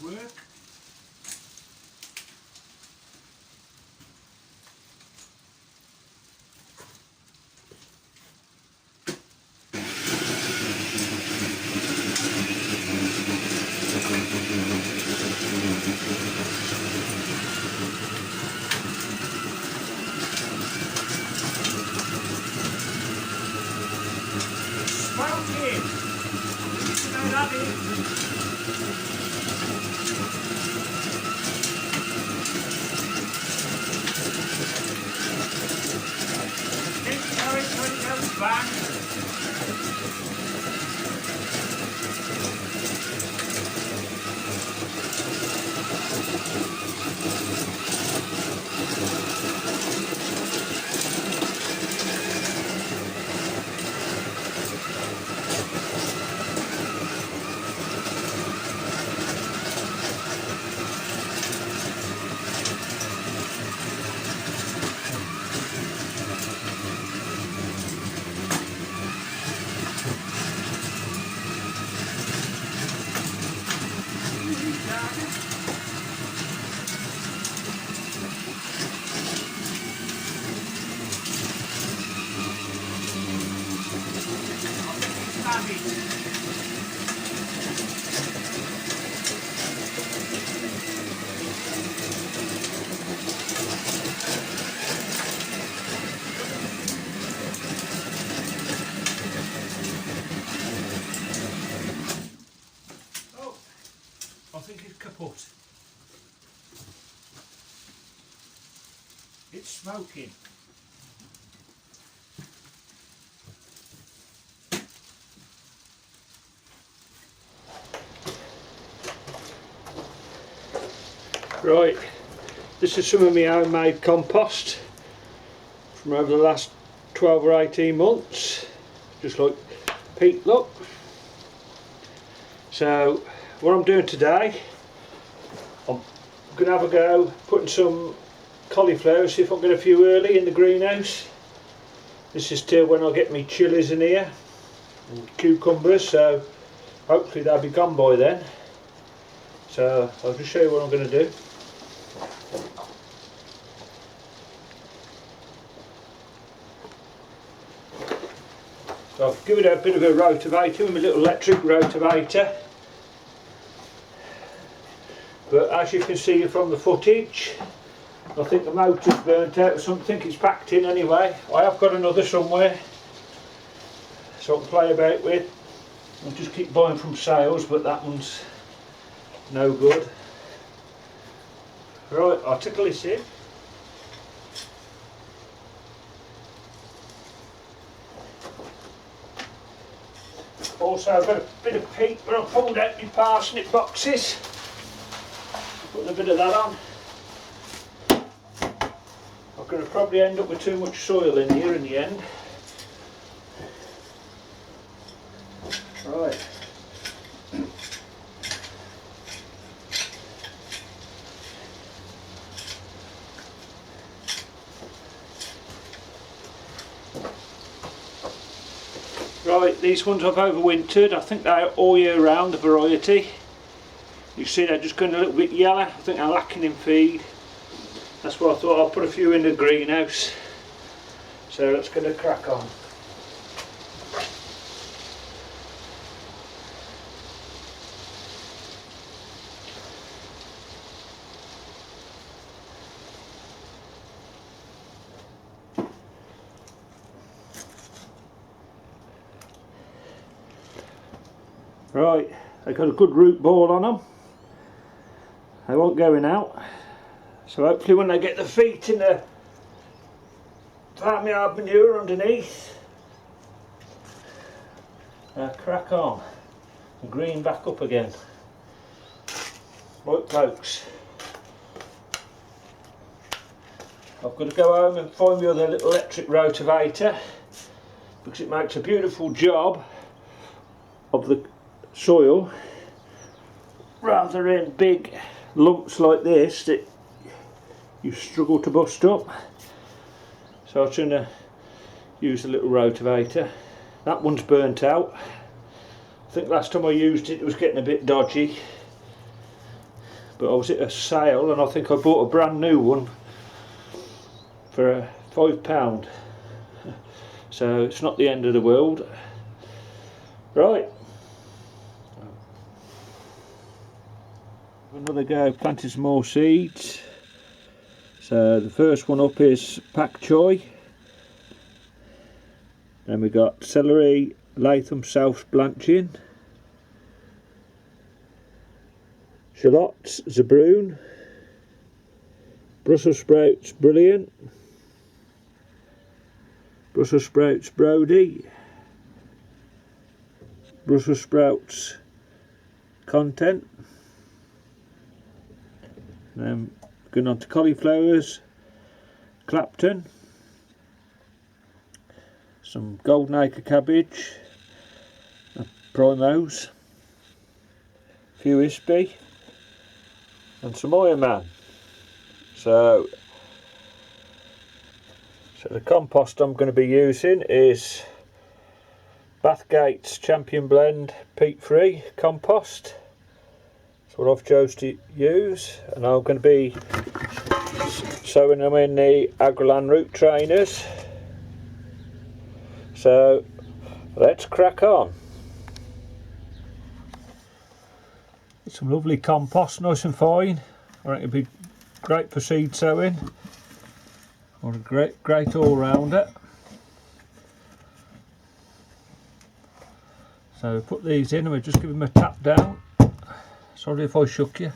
does work. Smoking! Smell that in. Keep going till it goes bang. I think it's kaput. It's smoking. Right, this is some of my homemade compost from over the last 12 or 18 months, just like Pete, look. So what I'm doing today, I'm going to have a go putting some cauliflower, see if I can get a few early in the greenhouse. This is till when I get my chilies in here and cucumbers, so hopefully they'll be gone by then. So I'll just show you what I'm going to do. So I'll give it a bit of a rotavator with my little electric rotavator. But as you can see from the footage, I think the motor's burnt out or something. It's packed in anyway. I have got another somewhere, so I can play about with. I'll just keep buying from sales, but that one's no good. Right, I'll tickle this in. Also I've got a bit of peat where I pulled out my parsnip boxes. Put a bit of that on. I'm going to probably end up with too much soil in here in the end. Right. Right, these ones I've overwintered. I think they're all year round, the variety. You see they're just going a little bit yellow. I think they're lacking in feed. That's why I thought I'll put a few in the greenhouse. So let's get a crack on. Right, they've got a good root ball on them. They won't go in out. So hopefully when they get the feet in the farmyard manure underneath, they'll crack on and green back up again. Right folks, I've got to go home and find my other little electric rotavator because it makes a beautiful job of the soil rather than big lumps like this that you struggle to bust up. So I'm trying to use a little rotavator. That one's burnt out. I think last time I used it, it was getting a bit dodgy. but I was at a sale and I think I bought a brand new one for £5. So it's not the end of the world. Right, another go planting some more seeds. So the first one up is pak choi. Then we got celery, Latham South blanching, shallots, zabroon, Brussels sprouts brilliant, Brussels sprouts Brody, Brussels sprouts content. Then going on to cauliflowers, Clapton, some golden acre cabbage, primos, a few ispy, and some Iron Man. So the compost I'm going to be using is Bathgate's Champion Blend peat free compost. That's what I've chose to use, and I'm going to be sowing them in the Agroland root trainers. So let's crack on. Some lovely compost, nice and fine. I think it'd be great for seed sowing, or a great all-rounder. So we put these in and we just give them a tap down. Sorry if I shook you.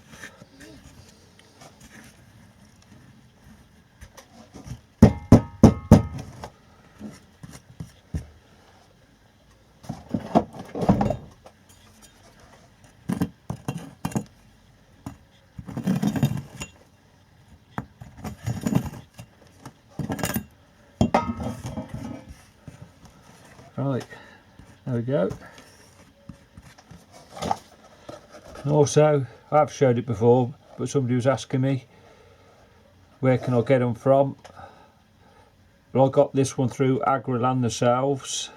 Right, there we go. And also, I've showed it before, but somebody was asking me where can I get them from. Well, I got this one through Agroland themselves.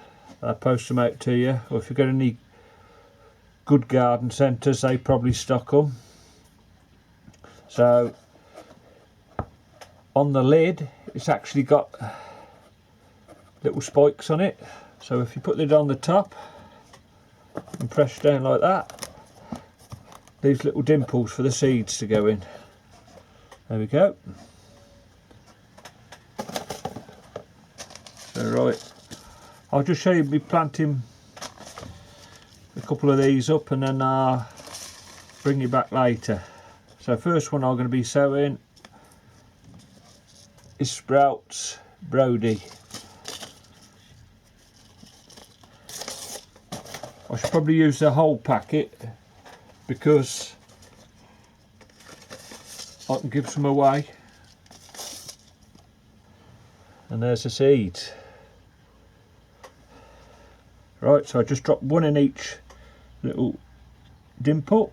I post them out to you, or if you've got any good garden centres, they probably stock them. So on the lid, it's actually got little spikes on it. So if you put the lid on the top and press down like that, these little dimples for the seeds to go in. There we go. So right, I'll just show you me planting a couple of these up and then I'll bring you back later. So first one I'm going to be sowing is Sprouts Brody. I should probably use the whole packet because I can give some away. And there's the seeds. Right, so I just dropped one in each little dimple.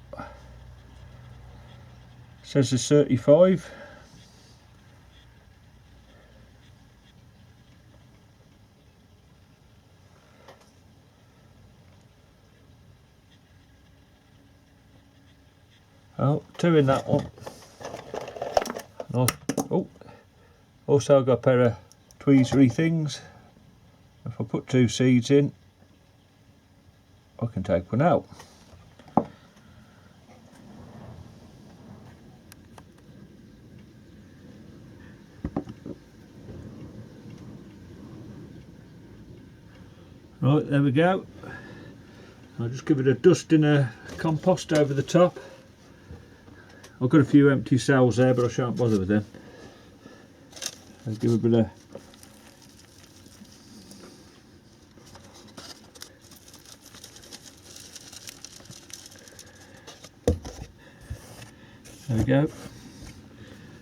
Says there's 35. Oh, two in that one. Oh, also I've got a pair of tweezery things. If I put two seeds in, I can take one out. Right, there we go. I'll just give it a dusting of compost over the top. I've got a few empty cells there, but I shan't bother with them. I'll give a bit of there we go.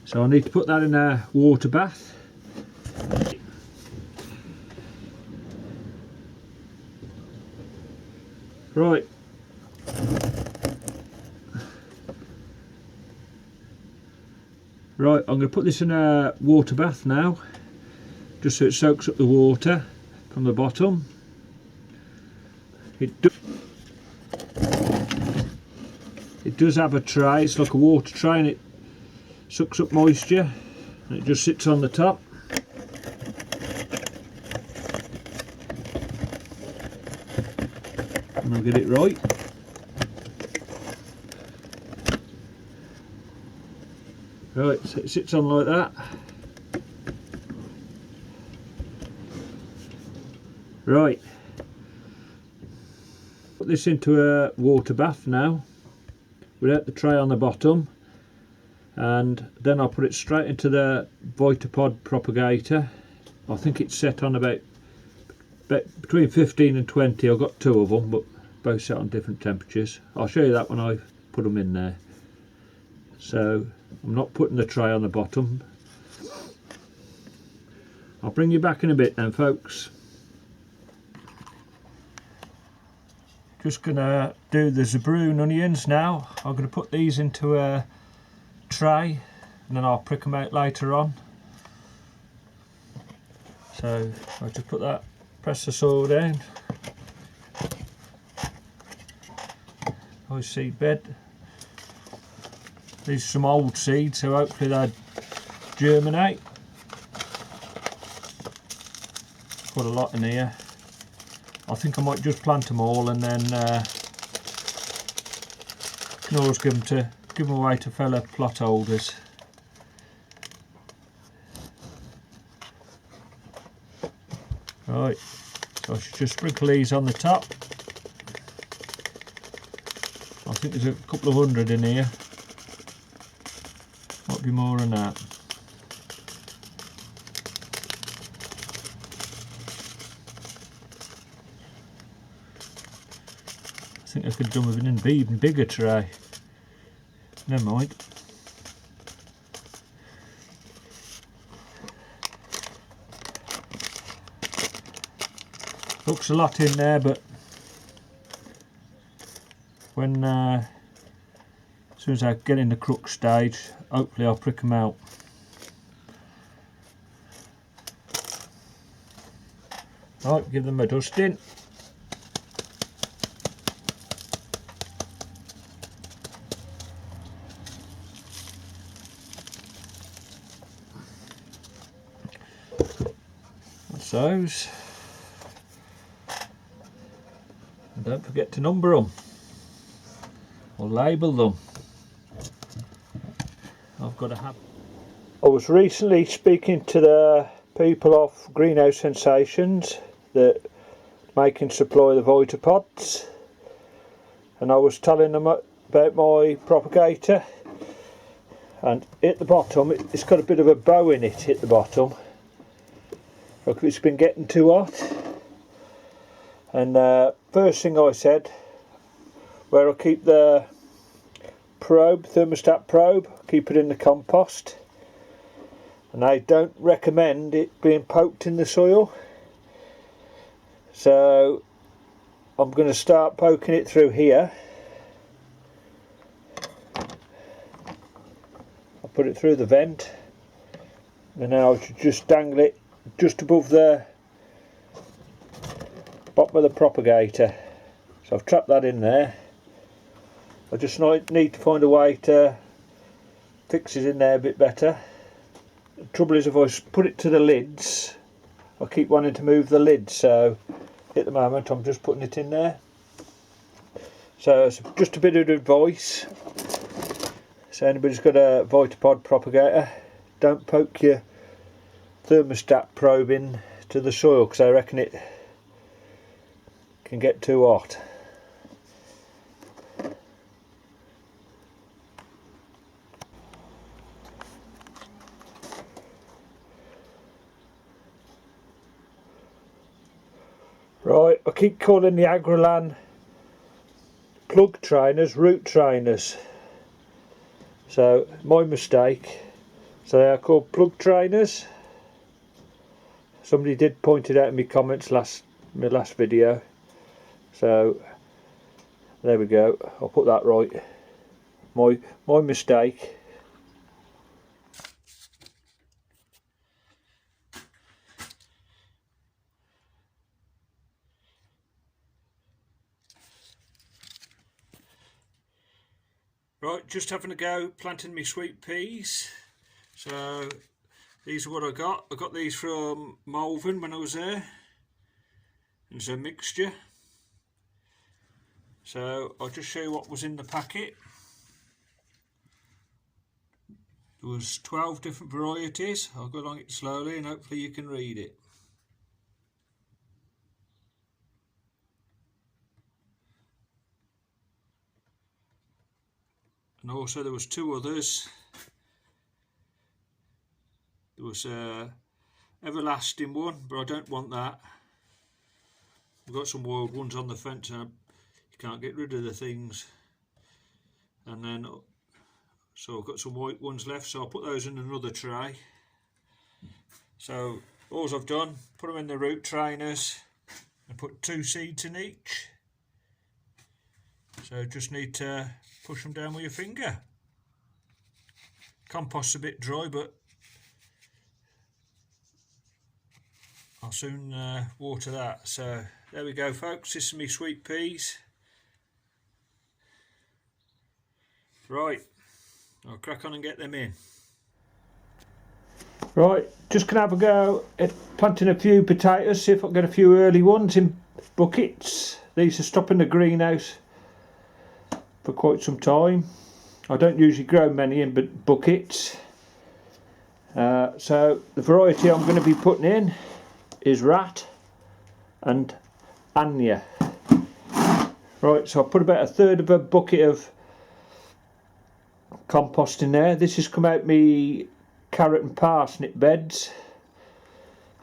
So I need to put that in a water bath. Right. Right, I'm going to put this in a water bath now, just so it soaks up the water from the bottom. It does have a tray, it's like a water tray, and it sucks up moisture and it just sits on the top. And I'll get it right. Right, so it sits on like that. Right, put this into a water bath now without the tray on the bottom, and then I'll put it straight into the Vitapod propagator. I think it's set on about between 15 and 20. I've got two of them, but both set on different temperatures. I'll show you that when I put them in there. So I'm not putting the tray on the bottom. I'll bring you back in a bit then, folks. Just gonna do the zabroon onions now. I'm gonna put these into a tray and then I'll prick them out later on. So I'll just put that, press the soil down. Nice seed bed. These are some old seeds, so hopefully they'll germinate. Quite a lot in here. I think I might just plant them all and then can always give them away to fellow plot holders. Right, so I should just sprinkle these on the top. I think there's a couple of hundred in here. Might be more than that. I think I could have done with an even bigger tray. Never mind. Looks a lot in there, but when as soon as I get in the crook stage, hopefully I'll prick them out. Right, give them a dusting. That's those. And don't forget to number them or label them. I've got to have. I was recently speaking to the people off Greenhouse Sensations that make and supply the Vitapods, and I was telling them about my propagator, and at the bottom it's got a bit of a bow in it at the bottom. Look, it's been getting too hot, and first thing I said, where I keep the probe, thermostat probe, keep it in the compost, and I don't recommend it being poked in the soil. So I'm going to start poking it through here. I'll put it through the vent, and now I should just dangle it just above the bottom of the propagator. So I've trapped that in there. I just need to find a way to fix it in there a bit better. The trouble is, if I put it to the lids, I keep wanting to move the lids, so at the moment I'm just putting it in there. So it's just a bit of advice. So anybody's got a Vitapod propagator, don't poke your thermostat probe in to the soil, because I reckon it can get too hot. Right, I keep calling the Agrolan plug trainers root trainers, so my mistake. So they are called plug trainers. Somebody did point it out in my comments my last video, so there we go. I'll put that right. My mistake. Right, just having a go planting my sweet peas. So these are what I got. I got these from Malvern when I was there. It's a mixture. So I'll just show you what was in the packet. There was 12 different varieties. I'll go along it slowly and hopefully you can read it. And also there was 2 others. There was a everlasting one, but I don't want that. I've got some wild ones on the fence and you can't get rid of the things. And then, so I've got some white ones left, so I'll put those in another tray. So all I've done, put them in the root trainers and put 2 seeds in each. So just need to push them down with your finger. Compost's a bit dry, but I'll soon water that. So there we go folks, this is my sweet peas. Right, I'll crack on and get them in. Right, just gonna have a go at planting a few potatoes, see if I can get a few early ones in buckets. These are stopping the greenhouse for quite some time. I don't usually grow many in buckets. So the variety I'm going to be putting in is Rat and Anya. Right, so I'll put about 1/3 of a bucket of compost in there. This has come out me carrot and parsnip beds,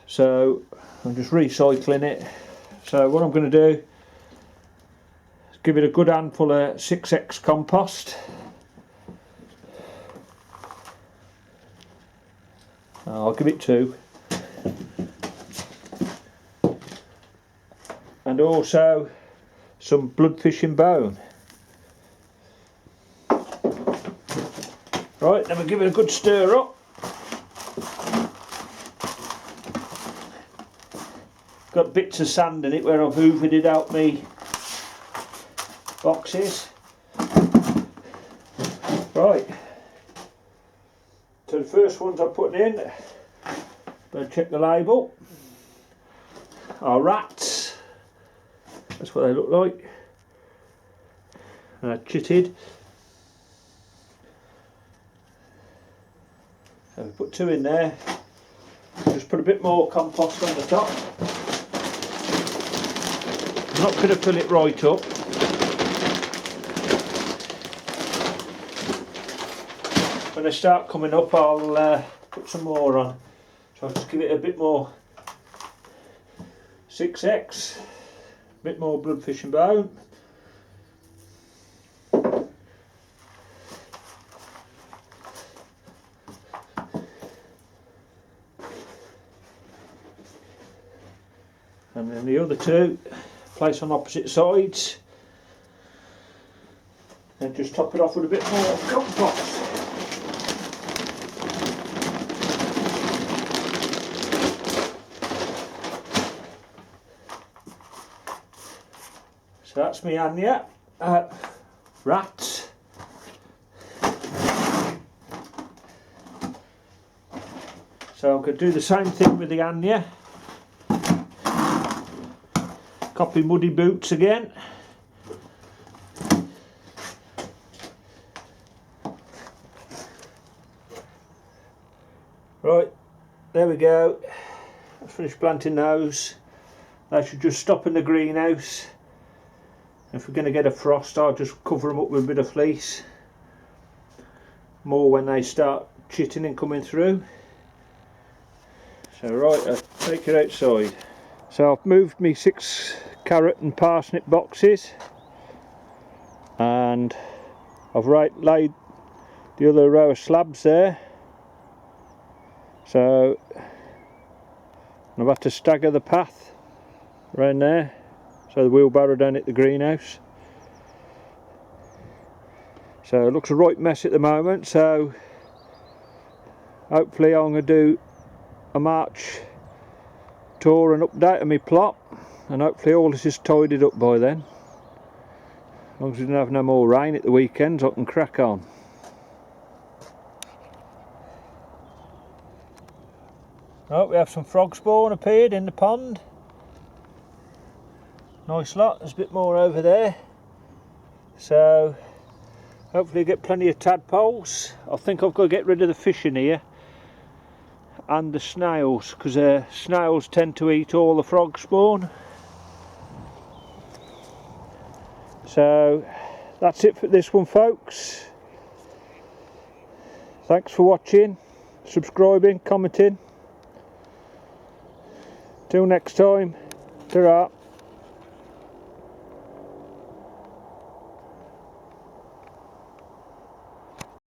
so I'm just recycling it. So what I'm going to do is give it a good handful of 6x compost. I'll give it 2. And also some bloodfish and bone. Right, then we'll give it a good stir up. Got bits of sand in it where I've hoovered it out me boxes. Right, so the first ones I'm putting in, better check the label, are rats. That's what they look like. And they're chitted. So we put 2 in there. Just put a bit more compost on the top. I'm not going to fill it right up. When they start coming up, I'll put some more on. So I'll just give it a bit more 6x, a bit more bloodfish and bone. And then the other 2 place on opposite sides, and just top it off with a bit more compost. So that's me Anya, rats. So I'm going to do the same thing with the Anya. Copy muddy boots again. Right, there we go. I've finished planting those. They should just stop in the greenhouse. If we're going to get a frost, I'll just cover them up with a bit of fleece. More when they start chitting and coming through. So right, I'll take it outside. So I've moved me 6 carrot and parsnip boxes, and I've laid the other row of slabs there. So I've had to stagger the path around there so the wheelbarrow don't hit the greenhouse. So it looks a right mess at the moment, so hopefully I'm going to do a March tour and update of my plot, and hopefully all this is tidied up by then. As long as we don't have no more rain at the weekends, I can crack on. Oh, we have some frog spawn appeared in the pond. Nice lot, there's a bit more over there. So, hopefully get plenty of tadpoles. I think I've got to get rid of the fish in here. And the snails, because snails tend to eat all the frog spawn. So that's it for this one, folks. Thanks for watching, subscribing, commenting. Till next time, ta-ra.